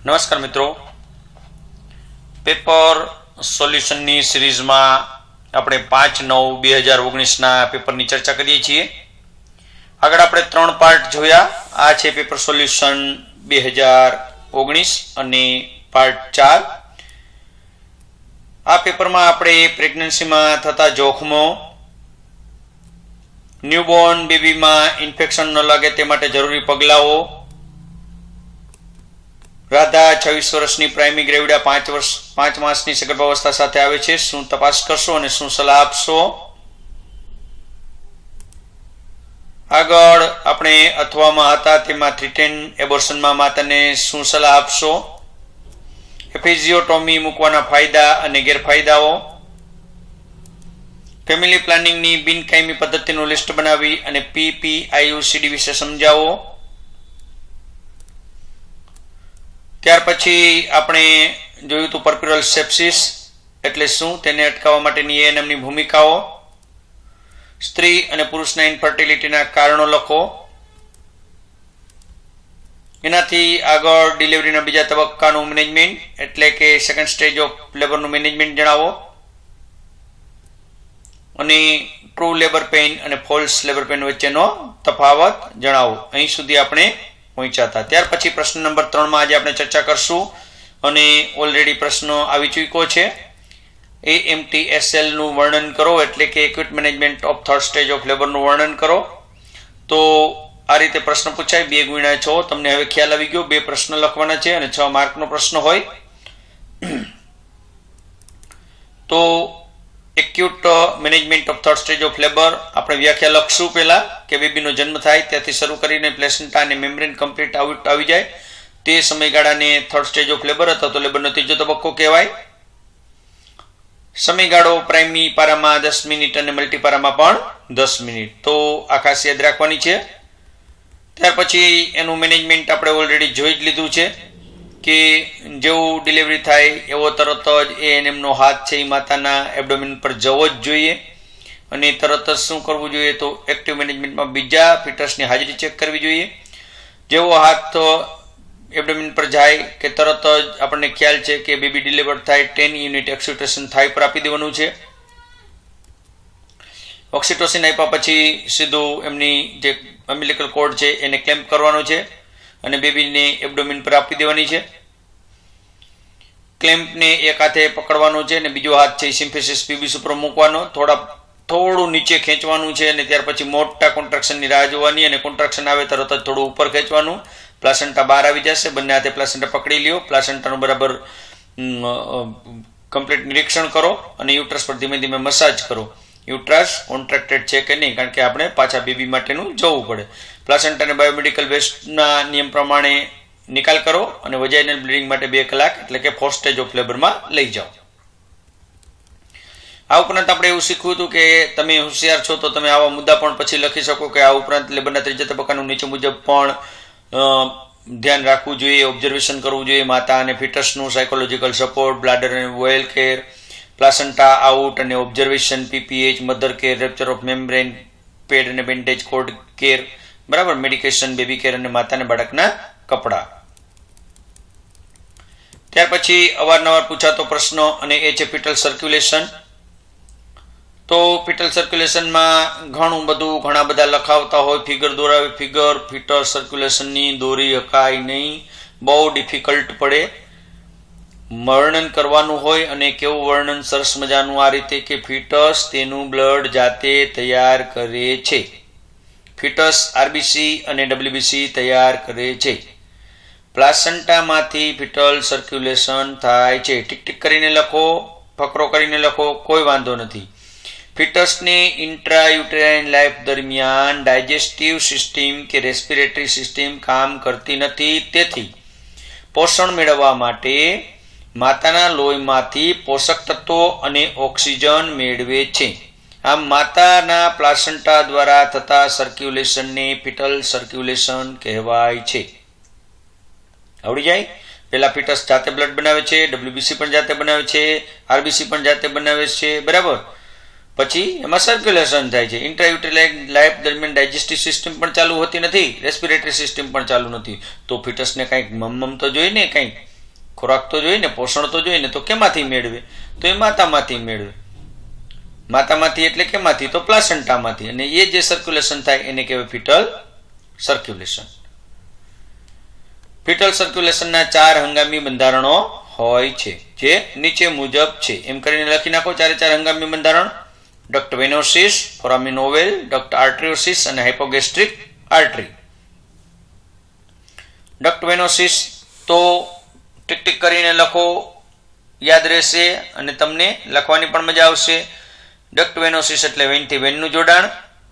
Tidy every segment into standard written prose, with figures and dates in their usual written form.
નમસ્કાર મિત્રો, પેપર સોલ્યુશનની સિરીઝમાં આપણે 5/9/2019ના પેપરની ચર્ચા કરીએ છીએ. આગળ આપણે 3 પાર્ટ જોયા. આ છે પેપર સોલ્યુશન 2019 અને પાર્ટ 4. આ પેપરમાં આપણે પ્રેગ્નન્સીમાં થતા જોખમો, ન્યૂબોર્ન બેબીમાં ઇન્ફેક્શન ન લાગે તે માટે જરૂરી પગલાઓ, રાધા 26 વર્ષની પ્રાઇમી ગ્રેવિડા 5 માસની સગર્ભાવસ્થા સાથે આવે છે, શું તપાસ કરશો અને શું સલાહ આપશો? આગળ આપણે અથવામાં હતા તેમાં 310 એબોર્શનમાં માતાને શું સલાહ આપશો? એપિઝિયોટોમી મૂકવાના ફાયદા અને ગેરફાયદાઓ, ફેમિલી પ્લાનિંગની બિનકાયમી પદ્ધતિનું લિસ્ટ બનાવી અને PPIUCD વિશે સમજાવો. ત્યાર પછી આપણે જોયું હતું પર્પ્યુરલ સેપ્સિસ એટલે શું, તેને અટકાવવા માટેની એએનએમની ભૂમિકાઓ, સ્ત્રી અને પુરુષના ઇન્ફર્ટિલિટીના કારણો લખો. એનાથી આગળ ડિલિવરીના બીજા તબક્કાનું મેનેજમેન્ટ એટલે કે સેકન્ડ સ્ટેજ ઓફ લેબરનું મેનેજમેન્ટ જણાવો અને ટ્રુ લેબર પેઇન અને ફોલ્સ લેબર પેઇન વચ્ચેનો તફાવત જણાવો. અહીં સુધી આપણે પહોંચ્યા હતા. ત્યાર પછી પ્રશ્ન નંબર 3માં આજે આપણે ચર્ચા કરશું અને ઓલરેડી પ્રશ્ન આવી ચૂક્યો છે. AMTSL નું વર્ણન કરો એટલે કે acute management of third stage of લેબરનું વર્ણન કરો. તો આ રીતે પ્રશ્ન પૂછાય 2x6. તમને હવે ખ્યાલ આવી ગયો. 2 પ્રશ્ન લખવાના છે અને 6 માર્કનો પ્રશ્ન હોય. તો acute management of third stage of labour આપણે વ્યાખ્યા લખશું. પહેલા કે બેબીનો જન્મ થાય ત્યાંથી શરૂ કરીને પ્લેસેન્ટા અને મેમ્બ્રેન કમ્પ્લીટ આઉટ આવી જાય તે સમયગાળાને થર્ડ સ્ટેજ ઓફ લેબર અથવા તો લેબરનો ત્રીજો તબક્કો કહેવાય. સમયગાળો પ્રાઇમરી પારામાં 10 મિનિટ અને મલ્ટીપારામાં પણ 10 મિનિટ. તો આ ખાસ યાદ રાખવાની છે. ત્યાર પછી એનું મેનેજમેન્ટ આપણે ઓલરેડી જોઈ જ લીધું છે કે જેવું ડિલિવરી થાય એવો તરત જ એએનએમનો હાથ છે એ માતાના એબડોમિન પર જવો જ જોઈએ અને તરત જ શું કરવું જોઈએ તો એક્ટિવ મેનેજમેન્ટમાં બીજા ફિટર્સની હાજરી ચેક કરવી જોઈએ. જેવો હાથ એબડોમિન પર જાય કે તરત જ આપણને ખ્યાલ છે કે બેબી ડિલિવર થાય 10 યુનિટ ઓક્સિટોસિન થાય પર આપી દેવાનું છે. ઓક્સિટોસિન આપ્યા પછી સીધું એમની જે અમ્બિલિકલ કોર્ડ છે એને ક્લેમ્પ કરવાનો છે અને બેબીને એબડોમિન પર આપી દેવાની છે. ક્લેમ્પને એક હાથે પકડવાનો છે અને બીજો હાથ છે સિમ્ફેસિસ પીબીસ ઉપર મૂકવાનો, થોડું નીચે ખેંચવાનું છે અને ત્યાર પછી મોટા કોન્ટ્રાક્શનની રાહ જોવાની અને કોન્ટ્રાક્શન આવે તરત જ થોડું ઉપર ખેંચવાનું. પ્લાસેન્ટા બહાર આવી જશે. બંને હાથે પ્લાસેન્ટા પકડી લ્યો. પ્લાસેન્ટાનું બરાબર કમ્પ્લીટ નિરીક્ષણ કરો અને યુટ્રસ પર ધીમે ધીમે મસાજ કરો. યુટ્રસ કોન્ટ્રાક્ટેડ છે કે નહીં, કારણ કે આપણે પાછા બેબી માટેનું જોવું પડે. પ્લાસેન્ટાને બાયોમેડિકલ વેસ્ટના નિયમ પ્રમાણે નિકાલ કરો અને વજાઇનલ બ્લીડિંગ માટે 2 કલાક એટલે કે ફર્સ્ટ સ્ટેજ ઓફ લેબરમાં લઈ જાઓ. આ ઉપરાંત આપણે એવું શીખવું હતું કે તમે હોશિયાર છો તો તમે આવા મુદ્દા પણ પછી લખી શકો કે આ ઉપરાંત લેબરના ત્રીજા તબક્કાનું નીચે મુજબ પણ ધ્યાન રાખવું જોઈએ, ઓબ્ઝર્વેશન કરવું જોઈએ. માતા અને ફિટસનું સાયકોલોજીકલ સપોર્ટ, બ્લાડર અને વોયલ કેર, પ્લાસેન્ટા આઉટ અને observation, PPH, mother care, rupture of membrane, pad અને બેન્ડેજ કોડ કેર, બરાબર, મેડિકેશન, બેબી કેર અને માતાને બાળકના કપડા. ત્યાર પછી અવારનવાર પૂછાતો પ્રશ્ન અને એ છે ફિટલ સર્ક્યુલેશન. તો ફિટલ સર્ક્યુલેશનમાં ઘણા બધા લખાવતા હોય, ફિગર દોરાવે, ફિગર ફિટલ સર્ક્યુલેશનની દોરી હકાય નહીં, બહુ ડિફિકલ્ટ પડે. વર્ણન કરવાનું હોય અને કેવું વર્ણન સરસ મજાનું આ રીતે કે ફિટસ તેનું બ્લડ જાતે તૈયાર કરે છે. ફિટસ RBC અને WBC તૈયાર કરે છે. પ્લાસેન્ટામાંથી ફિટલ સર્ક્યુલેશન થાય છે. ટીક ટીક કરીને લખો, ફકરો કરીને લખો, કોઈ વાંધો નથી. ફિટસની ઇન્ટ્રાયુટેરાઇન લાઈફ દરમિયાન ડાયજેસ્ટિવ સિસ્ટમ કે રેસ્પિરેટરી સિસ્ટમ કામ કરતી નથી. તેથી પોષણ મેળવવા માટે માતાના લોહીમાંથી પોષક તત્વો અને ઓક્સિજન મેળવે છે. આમ માતાના પ્લાસેન્ટા દ્વારા થતા સર્ક્યુલેશનને ફિટલ સર્ક્યુલેશન કહેવાય છે. આવડી જાય. પહેલા ફિટસ જાતે બ્લડ બનાવે છે, WBC પણ જાતે બનાવે છે, RBC પણ જાતે બનાવે છે, બરાબર. પછી એમાં સર્ક્યુલેશન થાય છે. ઇન્ટ્રાયુટેરાઇન લાઈફ દરમિયાન ડાયજેસ્ટિવ સિસ્ટમ પણ ચાલુ હોતી નથી, રેસ્પિરેટરી સિસ્ટમ પણ ચાલુ નથી. તો ફિટસને કંઈક મમ તો જોઈએ ને, કંઈક ખોરાક તો જોઈએ ને, પોષણ તો જોઈએ ને, તો કેમાંથી મેળવે? તો એ માતામાંથી મેળવે. માતામાંથી એટલે કેમાંથી? તો પ્લાસન્ટામાંથી. અને એ જે સર્ક્યુલેશન થાય એને કહેવાય ફિટલ સર્ક્યુલેશન. ફિટલ સર્ક્યુલેશનના 4 હંગામી બંધારણો હોય છે, જે નીચે મુજબ છે. એમ કરીને લખી નાખો 4 હંગામી બંધારણ: ડક્ટ વેનોસિસ, ફોરામિન ઓવેલ, ડક્ટ આર્ટરિયોસિસ અને હાઇપોગેસ્ટ્રિક આર્ટરી. ડક્ટ વેનોસિસ તો ટીક ટીક કરીને લખો, યાદ રહેશે અને તમને લખવાની પણ મજા આવશે. ડક્ટ વેનોસિસ એટલે વેનથી વેનનું જોડાણ.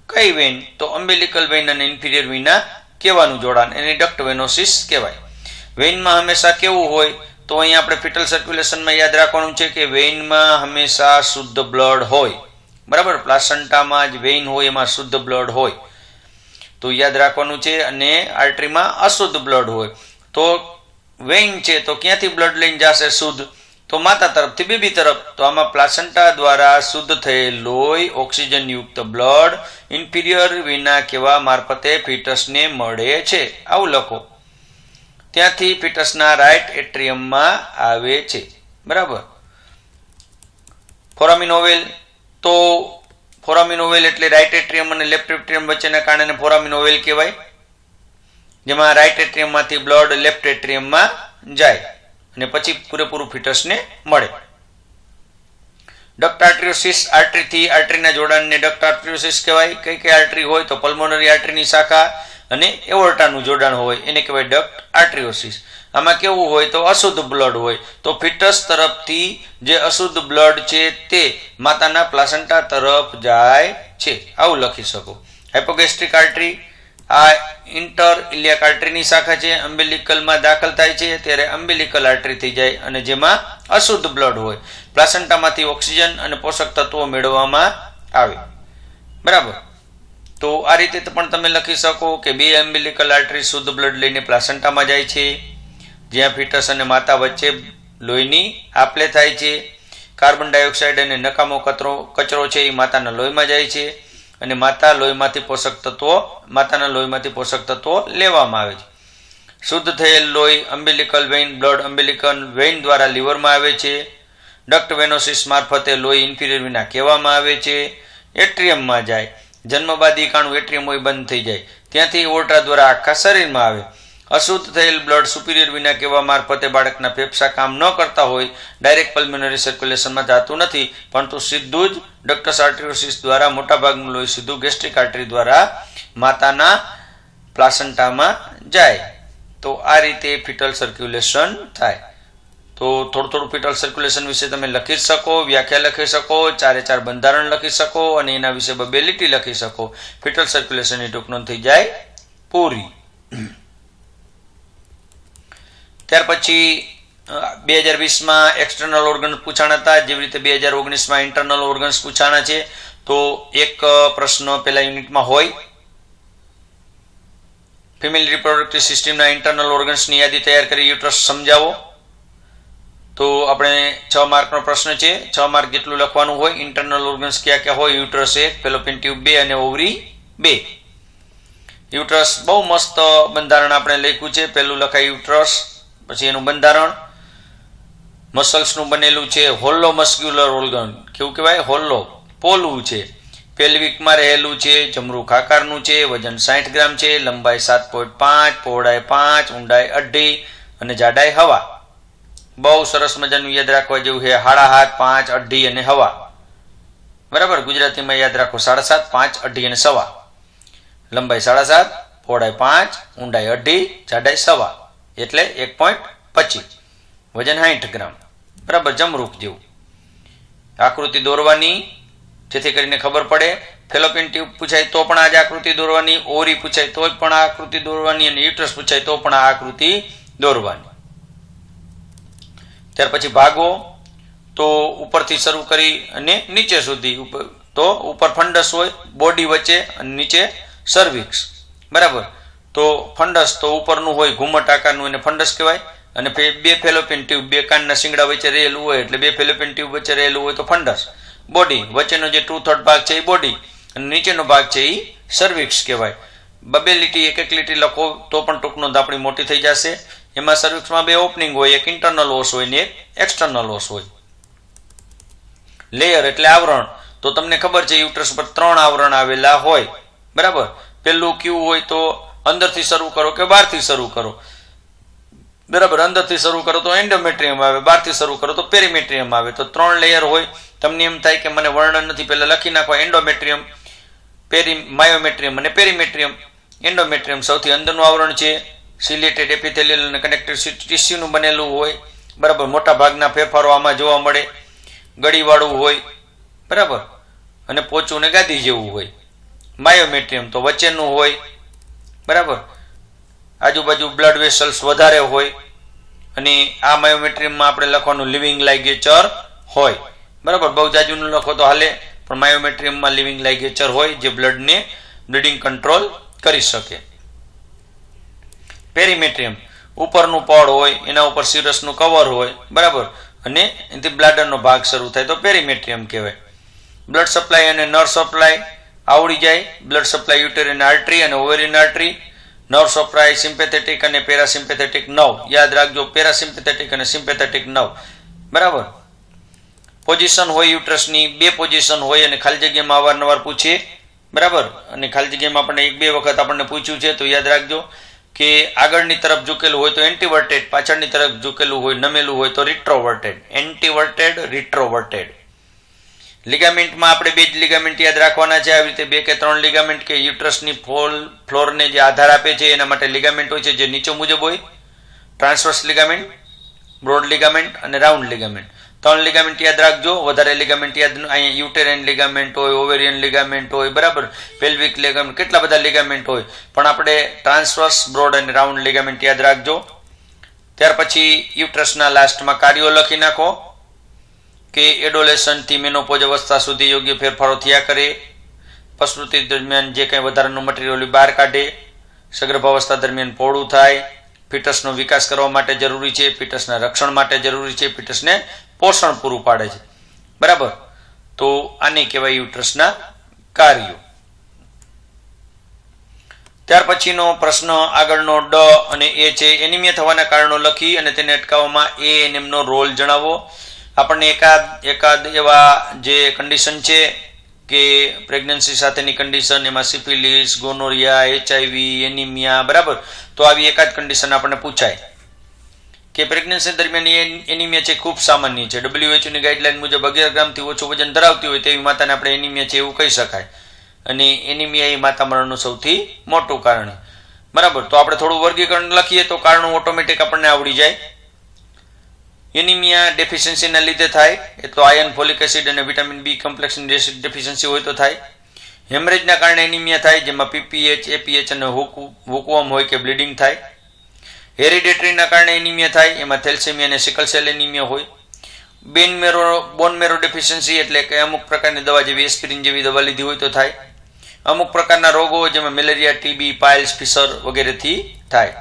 કઈ વેન? તો અમ્બિલિકલ વેન અને ઇન્ફિરિયર વિના કહેવાનું જોડાણ, એને ડક્ટ વેનોસિસ કહેવાય. વેઇનમાં હંમેશા કેવું હોય? તો અહીંયા આપણે ફિટલ સર્ક્યુલેશનમાં યાદ રાખવાનું છે કે વેઇનમાં હંમેશા શુદ્ધ બ્લડ હોય. બરાબર, પ્લાસન્ટામાં જ વેઇન હોય એમાં શુદ્ધ બ્લડ હોય, તો યાદ રાખવાનું છે. અને આર્ટરીમાં અશુદ્ધ બ્લડ હોય. તો વેઇન છે તો ક્યાંથી બ્લડ લઈને જશે શુદ્ધ? તો માતા તરફથી બેબી તરફ. તો આમાં પ્લાસન્ટા દ્વારા શુદ્ધ થયેલ લોહી, ઓક્સિજન યુક્ત બ્લડ ઇન્ફિરિયર વિના કેવા મારફતે ફિટસને મળે છે, આવું લખો. ત્યાંથી ફિટસના રાઇટ એટ્રિયમમાં આવે છે. બરાબર. ફોરામિન ઓવેલ, તો ફોરામિન ઓવેલ એટલે રાઇટ એટ્રિયમ અને લેફ્ટ એટ્રિયમ વચ્ચેના કારણે ફોરામિન ઓવેલ કહેવાય, જેમાં રાઇટ એટ્રિયમમાંથી બ્લડ લેફ્ટ એટ્રિયમમાં જાય અને પછી પૂરેપૂરું ફિટસને મળે. ડક્ટ આર્ટરિયોસિસ, આર્ટરીથી આર્ટરીના જોડાણને ડક્ટ આર્ટરિયોસિસ કહેવાય. કઈ કઈ આર્ટરી હોય? તો પલ્મોનરી આર્ટરીની શાખા અને એવોર્ટાનું જોડાણ હોય, એને કહેવાય ડક્ટ આર્ટરિયોસિસ. આમાં કેવું હોય? તો અશુદ્ધ બ્લડ હોય. તો ફિટસ તરફથી જે અશુદ્ધ બ્લડ છે તે માતાના પ્લાસન્ટા તરફ જાય છે, આવું લખી શકો. હાઇપોગેસ્ટ્રિક આર્ટરી, આ ઇન્ટર ઇલિયાક આર્ટરીની શાખા છે, અમ્બિલિકલમાં દાખલ થાય છે ત્યારે અમ્બિલિકલ આર્ટરી થઈ જાય અને જેમાં અશુદ્ધ બ્લડ હોય. પ્લાસન્ટામાંથી ઓક્સિજન અને પોષક તત્વો મેળવવામાં આવે. બરાબર. તો આ રીતે પણ તમે લખી શકો કે 2 અમ્બિલિકલ આર્ટરી શુદ્ધ બ્લડ લઈને પ્લાસન્ટામાં જાય છે, જ્યાં ફિટસ અને માતા વચ્ચે લોહીની આપલે થાય છે. કાર્બન ડાયોક્સાઇડ અને નકામો કચરો છે એ માતાના લોહીમાં જાય છે અને માતાના લોહીમાંથી પોષક તત્વો લેવામાં આવે છે. શુદ્ધ થયેલ લોહી અમ્બિલિકલ વેઇન, બ્લડ અમ્બિલિકલ વેઇન દ્વારા લીવરમાં આવે છે. ડક્ટ વેનોસિસ મારફતે લોહી ઇન્ફિરિયર વિના કહેવામાં આવે છે. એટ્રિયમમાં જાય. જન્મ બાદ ઈકાણું એટ્રિયમ હોય બંધ થઈ જાય, ત્યાંથી ઓરટા દ્વારા આખા શરીરમાં આવે. અશુદ્ધ થયેલ બ્લડ સુપિરિયર વિના કહેવા મારફતે બાળકના ફેફસા કામ ન કરતા હોય, ડાયરેક્ટ પલ્મોનરી સર્ક્યુલેશનમાં જતું નથી, પરંતુ સીધું જ ડક્ટસ આર્ટરિયોસિસ દ્વારા મોટાભાગનું લોહી સીધું ગેસ્ટ્રિક આર્ટરી દ્વારા માતાના પ્લાસન્ટામાં જાય. તો આ રીતે ફિટલ સર્ક્યુલેશન થાય. તો થોડું ફિટલ સર્ક્યુલેશન વિશે તમે લખી શકો, વ્યાખ્યા લખી શકો, 4 બંધારણ લખી શકો અને એના વિશે 2 લીટી લખી શકો. ફિટલ સર્ક્યુલેશનની ટૂંક નોંધ થઈ જાય પૂરી. ત્યાર પછી 2020માં એક્સટર્નલ ઓર્ગન્સ પૂછાણા હતા, જેવી રીતે 2019માં ઇન્ટરનલ ઓર્ગન્સ પૂછાણા છે. તો એક પ્રશ્ન પેલા યુનિટમાં હોય, ફિમેલ રિપ્રોડક્ટિવ સિસ્ટમના ઇન્ટરનલ ઓર્ગન્સની યાદી તૈયાર કરી યુટ્રસ સમજાવો. તો આપણે 6 માર્કનો પ્રશ્ન છે, 6 માર્ક જેટલું લખવાનું હોય. ઇન્ટરનલ ઓર્ગન્સ ક્યાં ક્યાં હોય? યુટ્રસ 1, ફેલોપિયન ટ્યુબ 2 અને ઓવરી 2. યુટ્રસ બહુ મસ્ત બંધારણ આપણે લખ્યું છે. પહેલું લખાય યુટ્રસ, પછી એનું બંધારણ મસલ્સનું બનેલું છે. હોલ્લો મસ્ક્યુલર ઓર્ગન, કેવું કહેવાય? હોલ્લો, પોલું છે. પેલ્વિકમાં રહેલું છે, જમરૂખ આકારનું છે, વજન 60 ગ્રામ છે, લંબાઈ 7.5, પહોળાઈ 5, ઊંડાઈ 2.5 અને જાડાઈ હવા. બહુ સરસ મજાનું યાદ રાખવા જેવું છે. 7.5, 5, 2.5 અને હવા. બરાબર. ગુજરાતીમાં યાદ રાખો 7.5, 5, 2.5 અને સવા. લંબાઈ 7.5, પહોળાઈ 5, ઊંડાઈ 2.5, જાડાઈ સવા એટલે 1.25, વજન 60 ગ્રામ. બરાબર, જમરૂખ જેવું. આકૃતિ દોરવાની જેથી કરીને ખબર પડે. ફેલોપિયન ટ્યુબ પૂછાય તો પણ આ જ આકૃતિ દોરવાની, ઓરી પૂછાય તો પણ આ આકૃતિ દોરવાની અને યુટ્રસ પૂછાય તો પણ આ આકૃતિ દોરવાની. ત્યાર પછી ભાગો, તો ઉપરથી શરૂ કરી અને નીચે સુધી. તો ઉપર ફંડસ હોય બોડી વચ્ચે અને નીચે સર્વિક્સ. બરાબર. તો ફંડસ તો ઉપરનું હોય ઘુમટ આકારનું, એને ફંડસ કહેવાય. અને 2 ફેલોપિયન ટ્યુબ 2 કાનના શિંગડા વચ્ચે રહેલું હોય એટલે 2 ફેલોપિયન ટ્યુબ વચ્ચે રહેલું હોય તો ફંડસ. બોડી વચ્ચેનો જે 2/3 ભાગ છે એ બોડી અને નીચેનો ભાગ છે એ સર્વિક્સ કહેવાય. 2 લીટી 1 લીટી લખો તો પણ ટૂંક નોંધ આપણી મોટી થઈ જશે. એમાં સર્વિક્સમાં બે ઓપનિંગ હોય, એક ઇન્ટરનલ ઓસ હોય ને એક એક્સટર્નલ ઓસ હોય. લેયર એટલે આવરણ. તો તમને ખબર છે યુટ્રસ પર 3 આવરણ આવેલા હોય, બરાબર. પેલું કયું હોય તો અંદરથી શરૂ કરો કે બહારથી શરૂ કરો, બરાબર. અંદરથી શરૂ કરો તો એન્ડોમેટ્રિયમ આવે, બહારથી શરૂ કરો તો પેરીમેટ્રિયમ આવે. તો 3 લેયર હોય. તમને એમ થાય કે મને વર્ણન નથી, પહેલા લખી નાખો એન્ડોમેટ્રિયમ, માયોમેટ્રિયમ અને પેરીમેટ્રિયમ. એન્ડોમેટ્રિયમ સૌથી અંદરનું આવરણ છે, સિલેટેડ એપિથેલિયલ અને કનેક્ટિવ ટિશ્યુનું બનેલું હોય, બરાબર. મોટા ભાગના ફેરફારો આમાં જોવા મળે, ગળીવાળું હોય, બરાબર, અને પોચું ને ગાદી જેવું હોય. માયોમેટ્રિયમ તો વચ્ચેનું હોય, બરાબર, આજુબાજુ બ્લડ વેસલ્સ વધારે હોય. અને આ માયોમેટ્રિયમમાં આપણે લખવાનું લિવિંગ લાઇગેચર હોય, બરાબર. બહુ જાજુનું લખો તો હાલે, પણ માયોમેટ્રિયમમાં લિવિંગ લાઇગેચર હોય જે બ્લીડિંગ કંટ્રોલ કરી શકે. પેરીમેટ્રિયમ ઉપરનું પડ હોય, એના ઉપર સિરસનું કવર હોય, બરાબર, અને એનાથી બ્લાડરનો ભાગ શરૂ થાય તો પેરીમેટ્રિયમ કહેવાય. બ્લડ સપ્લાય અને નર્વ સપ્લાય આવડી જાય. બ્લડ સપ્લાય યુટેરિન આર્ટરી અને ovarian artery, nerve supply sympathetic અને પેરાસિમ્પેથેટિક નર્વ. યાદ રાખજો, પેરાસિમ્પેથેટિક અને સિમ્પેથેટિક નર્વ, બરાબર. પોઝિશન હોય યુટ્રસની, 2 પોઝિશન હોય અને ખાલી જગ્યામાં અવારનવાર પૂછીએ, બરાબર. અને ખાલી જગ્યામાં આપણને 1-2 વખત આપણને પૂછ્યું છે, તો યાદ રાખજો કે આગળની તરફ ઝૂકેલું હોય તો એન્ટીવર્ટેડ, પાછળની તરફ ઝૂકેલું હોય નમેલું હોય તો રિટ્રોવર્ટેડ. એન્ટીવર્ટેડ, રિટ્રોવર્ટેડ. લિગામેન્ટમાં આપણે 2 જ લિગામેન્ટ યાદ રાખવાના છે. આવી રીતે 2 કે 3 લિગામેન્ટ કે યુટ્રસની ફ્લોરને જે આધાર આપે છે એના માટે લિગામેન્ટ હોય છે જે નીચે મુજબ હોય: ટ્રાન્સવર્સ લિગામેન્ટ, બ્રોડ લિગામેન્ટ અને રાઉન્ડ લિગામેન્ટ. 3 લિગામેન્ટ યાદ રાખજો, વધારે લિગામેન્ટ યાદ. અહીંયા યુટેરાઇન લિગામેન્ટ હોય, ઓવેરિયન લિગામેન્ટ હોય, બરાબર, પેલ્વિક લિગામેન્ટ, કેટલા બધા લિગામેન્ટ હોય, પણ આપણે ટ્રાન્સવર્સ, બ્રોડ અને રાઉન્ડ લિગામેન્ટ યાદ રાખજો. ત્યાર પછી યુટ્રસના લાસ્ટમાં કાર્યો લખી નાખો કે એડોલેશનથી મેનોપોઝ અવસ્થા સુધી યોગ્ય ફેરફારો થયા કરે, પ્રસૂતિ દરમિયાન જે કંઈ વધારાનું મટીરિયલ બહાર કાઢે, સગર્ભાવસ્થા દરમિયાન પહોળું થાય, ફિટસનો વિકાસ કરવા માટે જરૂરી છે, ફિટસના રક્ષણ માટે જરૂરી છે, ફિટસને પોષણ પૂરું પાડે છે, બરાબર. તો આને કહેવાય યુટ્રસના કાર્યો. ત્યાર પછીનો પ્રશ્ન આગળનો ડ અને એ છે. એનિમિયા થવાના કારણો લખી અને તેને અટકાવવામાં ANM નો રોલ જણાવો. આપણને એકાદ એવા જે કન્ડિશન છે કે પ્રેગ્નન્સી સાથેની કન્ડિશન, એમાં સિફિલિસ, ગોનોરિયા, HIV, એનિમિયા, બરાબર. તો આવી એકાદ કન્ડિશન આપણને પૂછાય કે પ્રેગ્નન્સી દરમિયાન એનિમિયા છે ખૂબ સામાન્ય છે. WHO ની ગાઈડલાઈન મુજબ 11 ગ્રામથી ઓછું વજન ધરાવતી હોય તેવી માતાને આપણે એનિમિયા છે એવું કહી શકાય. અને એનિમિયા એ માતા મરણનું સૌથી મોટું કારણ, બરાબર. તો આપણે થોડું વર્ગીકરણ લખીએ તો કારણો ઓટોમેટિક આપણને આવડી જાય. એનિમિયા ડેફિશિયન્સીના લીધે થાય, એ તો આયર્ન, ફોલિક એસિડ અને વિટામિન B કોમ્પ્લેક્સની ડેફિશિયન્સી હોય તો થાય. હેમરેજના કારણે એનિમિયા થાય, જેમાં PPH, APH અને હુકવર્મ હોય કે બ્લીડિંગ થાય. હેરિડેટરીના કારણે એનિમિયા થાય, એમાં થેલેસેમિયા અને સિકલ સેલ એનિમિયા હોય. બોન મેરો ડેફિશિયન્સી એટલે કે અમુક પ્રકારની દવા જેવી એસ્પિરિન જેવી દવા લીધી હોય તો થાય. અમુક પ્રકારના રોગો જેમાં મેલેરિયા, TB, પાઇલ્સ, ફિશર વગેરેથી થાય.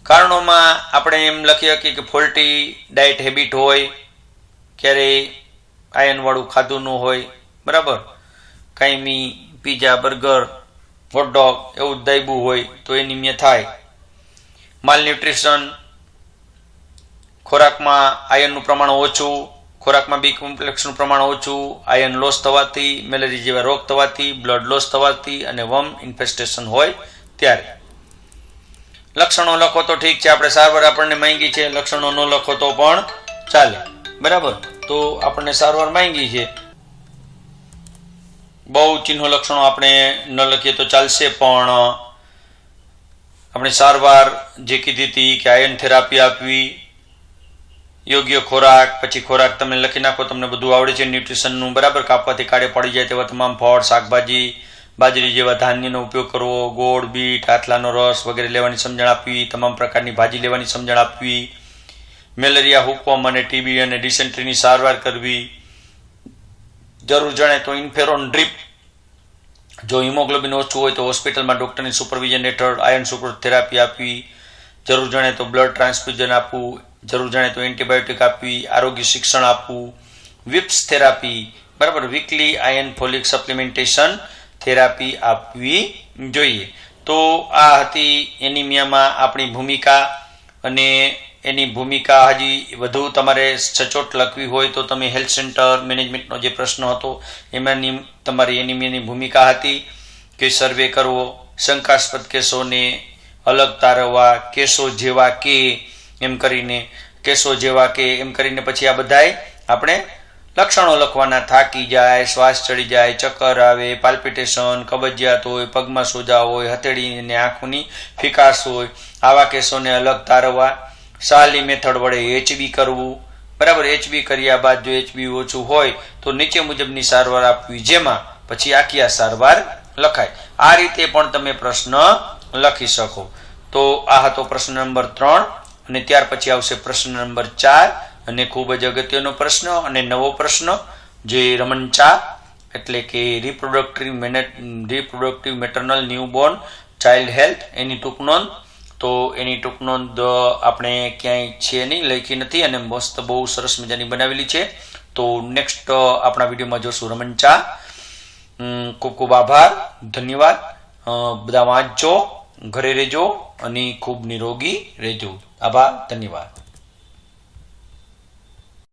કારણોમાં આપણે એમ લખી શકીએ કે ફોલ્ટી ડાયટ હેબિટ હોય, ક્યારેય આયર્નવાળું ખાધું ન હોય, બરાબર, કાયમી પીઝા, બર્ગર, હોટડોગ એવું દાયબું હોય તો એનિમિયા થાય. માલન્યુટ્રિશન, ખોરાકમાં આયર્નનું પ્રમાણ ઓછું, ખોરાકમાં B કોમ્પ્લેક્સનું પ્રમાણ ઓછું, આયર્ન લોસ થવાથી, મેલેરિયા જેવા રોગ થવાથી, બ્લડ લોસ થવાથી અને વર્મ ઇન્ફેસ્ટેશન હોય ત્યારે. લક્ષણો લખો તો ઠીક છે, આપણે સારવાર આપણને માંગી છે. લક્ષણો ન લખો તો પણ ચાલે, બરાબર. તો આપણને સારવાર માંગી છે, બહુ ચિહ્નો લક્ષણો આપણે ન લખીએ તો ચાલશે, પણ આપણે સારવાર જે કીધી હતી કે આયર્ન થેરાપી આપવી, યોગ્ય ખોરાક, પછી ખોરાક તમે લખી નાખો, તમને બધું આવડે છે ન્યુટ્રિશનનું, બરાબર. કાપવાથી કાળે પડી જાય તેવા તમામ ફળ, શાકભાજી, બાજરી જેવા ધાન્યનો ઉપયોગ કરવો, ગોળ, બીટ, આથલાનો રસ વગેરે લેવાની સમજણ આપવી, તમામ પ્રકારની ભાજી લેવાની સમજણ આપવી, મેલેરિયા, હુકવર્મ અને TB અને ડિસેન્ટ્રીની સારવાર કરવી, જરૂર જણાય તો ઇન્ફેરોન ડ્રીપ, જો હિમોગ્લોબિન ઓછું હોય તો હોસ્પિટલમાં ડોક્ટરની સુપરવિઝન હેઠળ આયર્ન સુપોર્ટ થેરાપી આપવી, જરૂર જણાય તો બ્લડ ટ્રાન્સફ્યુઝન આપવું, જરૂર જણાય તો એન્ટીબાયોટિક આપવી, આરોગ્ય શિક્ષણ આપવું, વિપ્સ થેરાપી, બરાબર, weekly iron folic supplementation therapy આપવી જોઈએ. તો આ હતી એનિમિયામાં આપણી ભૂમિકા, અને એની ભૂમિકા હજી વધુ તમારે સચોટ લખવી હોય તો તમે હેલ્થ સેન્ટર મેનેજમેન્ટનો જે પ્રશ્ન હતો એમાંની તમારી એનિમિયાની ભૂમિકા હતી કે સર્વે કરવો, શંકાસ્પદ કેસોને અલગ તારવવા, કેસો જેવા કે એમ કરીને, કેસો જેવા કે એમ કરીને પછી આ બધાય આપણે લક્ષણો લખવાના. થાકી જાય, શ્વાસ ચડી જાય, ચક્કર આવે, પાલ્પિટેશન, કબજિયાત હોય, પગમાં સોજા હોય, હથેળી અને આંખોની ફિકાશ હોય, આવા કેસોને અલગ તારવવા. સાલી મેથડ વડે HB કરવું, બરાબર. HB કર્યા બાદ જો HB ઓછું હોય તો નીચે મુજબની સારવાર આપવી, જેમાં પછી આખી આ સારવાર લખાય. આ રીતે પણ તમે પ્રશ્ન લખી શકો. તો આ હતો પ્રશ્ન નંબર 3, અને ત્યાર પછી આવશે પ્રશ્ન નંબર 4, અને ખૂબ જ અગત્યનો પ્રશ્ન અને નવો પ્રશ્ન જે રમણચા એટલે કે reproductive maternal newborn child health, એની ટૂંક નોંધ. તો એની ટૂંક નોંધ આપણે ક્યાંય છે નહીં, લખી નથી, અને મસ્ત બહુ સરસ મજાની બનાવેલી છે. તો નેક્સ્ટ આપણા વિડીયોમાં જોશું રમણચા. ખૂબ ખૂબ આભાર, ધન્યવાદ. બધા વાંચજો, ઘરે રહેજો અને ખૂબ નિરોગી રહેજો. આભાર, ધન્યવાદ.